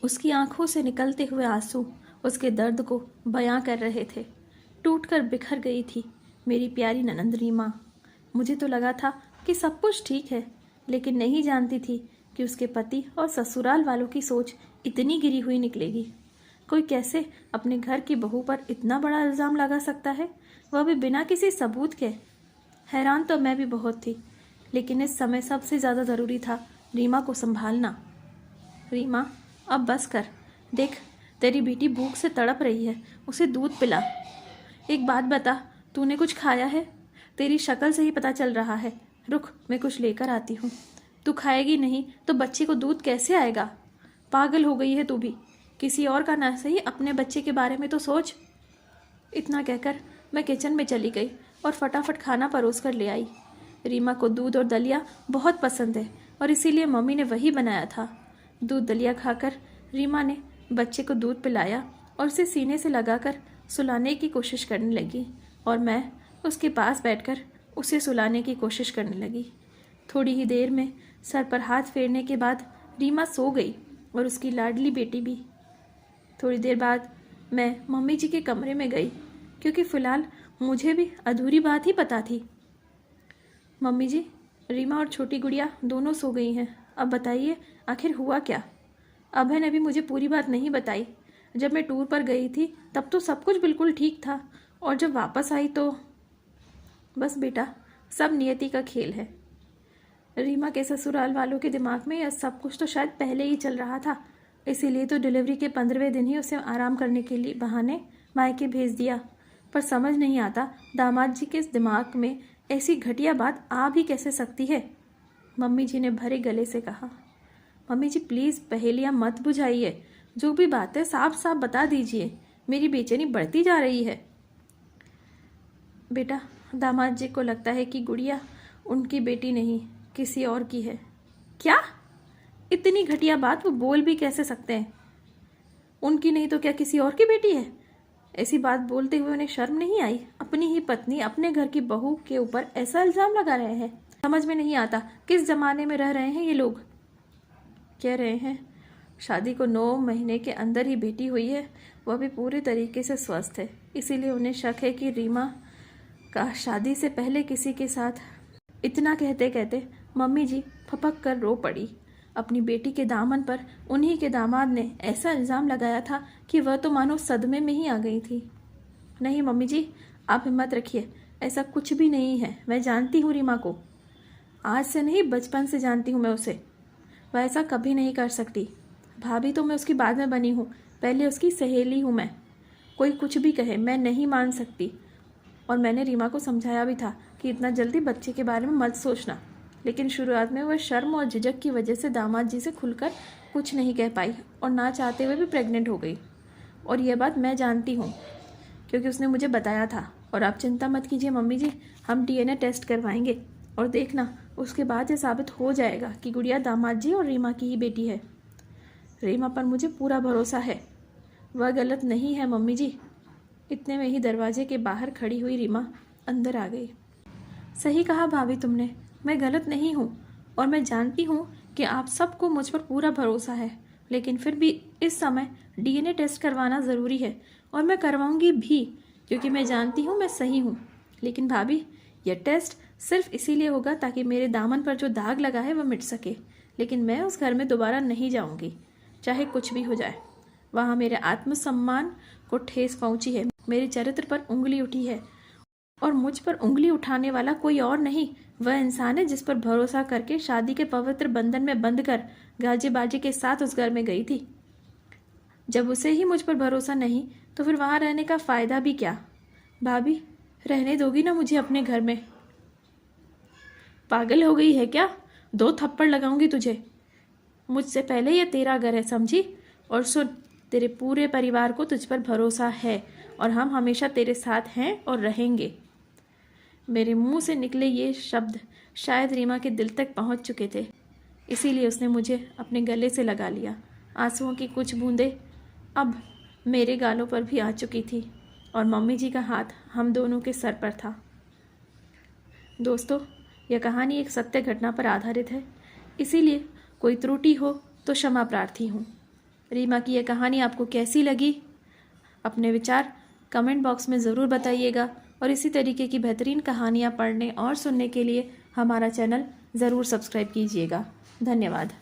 उसकी आंखों से निकलते हुए आंसू उसके दर्द को बयां कर रहे थे। टूटकर बिखर गई थी मेरी प्यारी ननंद रीमा। मुझे तो लगा था कि सब कुछ ठीक है, लेकिन नहीं जानती थी कि उसके पति और ससुराल वालों की सोच इतनी गिरी हुई निकलेगी। कोई कैसे अपने घर की बहू पर इतना बड़ा इल्ज़ाम लगा सकता है, वह भी बिना किसी सबूत के। हैरान तो मैं भी बहुत थी, लेकिन इस समय सबसे ज़्यादा ज़रूरी था रीमा को संभालना। रीमा, अब बस कर। देख, तेरी बेटी भूख से तड़प रही है, उसे दूध पिला। एक बात बता, तूने कुछ खाया है? तेरी शक्ल से ही पता चल रहा है। रुक, मैं कुछ लेकर आती हूँ। तू खाएगी नहीं तो बच्चे को दूध कैसे आएगा? पागल हो गई है तू भी। किसी और का ना सही, अपने बच्चे के बारे में तो सोच। इतना कहकर मैं किचन में चली गई और फटाफट खाना परोस कर ले आई। रीमा को दूध और दलिया बहुत पसंद है और इसीलिए मम्मी ने वही बनाया था। दूध दलिया खाकर रीमा ने बच्चे को दूध पिलाया और उसे सीने से लगाकर सुलाने की कोशिश करने लगी और मैं उसके पास बैठकर उसे सुलाने की कोशिश करने लगी। थोड़ी ही देर में सर पर हाथ फेरने के बाद रीमा सो गई और उसकी लाडली बेटी भी। थोड़ी देर बाद मैं मम्मी जी के कमरे में गई, क्योंकि फ़िलहाल मुझे भी अधूरी बात ही पता थी। मम्मी जी, रीमा और छोटी गुड़िया दोनों सो गई हैं। अब बताइए आखिर हुआ क्या? अभय ने भी मुझे पूरी बात नहीं बताई। जब मैं टूर पर गई थी तब तो सब कुछ बिल्कुल ठीक था, और जब वापस आई तो बस बेटा, सब नियति का खेल है। रीमा के ससुराल वालों के दिमाग में यह सब कुछ तो शायद पहले ही चल रहा था, इसीलिए तो डिलीवरी के 15वें दिन ही उसे आराम करने के लिए बहाने मायके भेज दिया। पर समझ नहीं आता दामाद जी के दिमाग में ऐसी घटिया बात आ भी कैसे सकती है। मम्मी जी ने भरे गले से कहा, मम्मी जी प्लीज़ पहेलियाँ मत बुझाइए, जो भी बात है साफ साफ बता दीजिए, मेरी बेचैनी बढ़ती जा रही है। बेटा, दामाद जी को लगता है कि गुड़िया उनकी बेटी नहीं, किसी और की है। क्या? इतनी घटिया बात वो बोल भी कैसे सकते हैं? उनकी नहीं तो क्या किसी और की बेटी है? ऐसी बात बोलते हुए उन्हें शर्म नहीं आई? अपनी ही पत्नी अपने घर की बहू के ऊपर ऐसा इल्ज़ाम लगा रहे हैं। समझ में नहीं आता किस जमाने में रह रहे हैं ये लोग। कह रहे हैं शादी को 9 महीने के अंदर ही बेटी हुई है, वह भी पूरे तरीके से स्वस्थ है, इसीलिए उन्हें शक है कि रीमा का शादी से पहले किसी के साथ। इतना कहते कहते मम्मी जी फपक कर रो पड़ी। अपनी बेटी के दामन पर उन्हीं के दामाद ने ऐसा इल्ज़ाम लगाया था कि वह तो मानो सदमे में ही आ गई थी। नहीं मम्मी जी, आप हिम्मत रखिए, ऐसा कुछ भी नहीं है। मैं जानती हूँ रीमा को, आज से नहीं बचपन से जानती हूँ मैं उसे। वह ऐसा कभी नहीं कर सकती। भाभी तो मैं उसकी बाद में बनी हूँ, पहले उसकी सहेली हूँ मैं। कोई कुछ भी कहे, मैं नहीं मान सकती। और मैंने रीमा को समझाया भी था कि इतना जल्दी बच्चे के बारे में मत सोचना, लेकिन शुरुआत में वह शर्म और झिझक की वजह से दामाद जी से खुलकर कुछ नहीं कह पाई और ना चाहते हुए भी प्रेग्नेंट हो गई। और यह बात मैं जानती हूँ क्योंकि उसने मुझे बताया था। और आप चिंता मत कीजिए मम्मी जी, हम DNA टेस्ट करवाएंगे और देखना उसके बाद ये साबित हो जाएगा कि गुड़िया दामाद जी और रीमा की ही बेटी है। रीमा पर मुझे पूरा भरोसा है, वह गलत नहीं है मम्मी जी। इतने में ही दरवाजे के बाहर खड़ी हुई रीमा अंदर आ गई। सही कहा भाभी तुमने, मैं गलत नहीं हूँ और मैं जानती हूँ कि आप सबको मुझ पर पूरा भरोसा है, लेकिन फिर भी इस समय DNA टेस्ट करवाना ज़रूरी है और मैं करवाऊँगी भी, क्योंकि मैं जानती हूँ मैं सही हूँ। लेकिन भाभी, यह टेस्ट सिर्फ इसीलिए होगा ताकि मेरे दामन पर जो दाग लगा है वह मिट सके, लेकिन मैं उस घर में दोबारा नहीं जाऊँगी, चाहे कुछ भी हो जाए। वहाँ मेरे आत्मसम्मान को ठेस पहुँची है, मेरे चरित्र पर उंगली उठी है, और मुझ पर उंगली उठाने वाला कोई और नहीं, वह इंसान है जिस पर भरोसा करके शादी के पवित्र बंधन में बंध कर गाजे बाजे के साथ उस घर में गई थी। जब उसे ही मुझ पर भरोसा नहीं तो फिर वहाँ रहने का फ़ायदा भी क्या? भाभी, रहने दोगी ना मुझे अपने घर में? पागल हो गई है क्या? 2 थप्पड़ लगाऊंगी तुझे। मुझसे पहले यह तेरा घर है, समझी? और सुन, तेरे पूरे परिवार को तुझ पर भरोसा है और हम हमेशा तेरे साथ हैं और रहेंगे। मेरे मुंह से निकले ये शब्द शायद रीमा के दिल तक पहुंच चुके थे, इसीलिए उसने मुझे अपने गले से लगा लिया। आंसुओं की कुछ बूंदें अब मेरे गालों पर भी आ चुकी थी और मम्मी जी का हाथ हम दोनों के सर पर था। दोस्तों, यह कहानी एक सत्य घटना पर आधारित है, इसीलिए कोई त्रुटि हो तो क्षमा प्रार्थी हूँ। रीमा की यह कहानी आपको कैसी लगी? अपने विचार कमेंट बॉक्स में ज़रूर बताइएगा और इसी तरीके की बेहतरीन कहानियाँ पढ़ने और सुनने के लिए हमारा चैनल ज़रूर सब्सक्राइब कीजिएगा। धन्यवाद।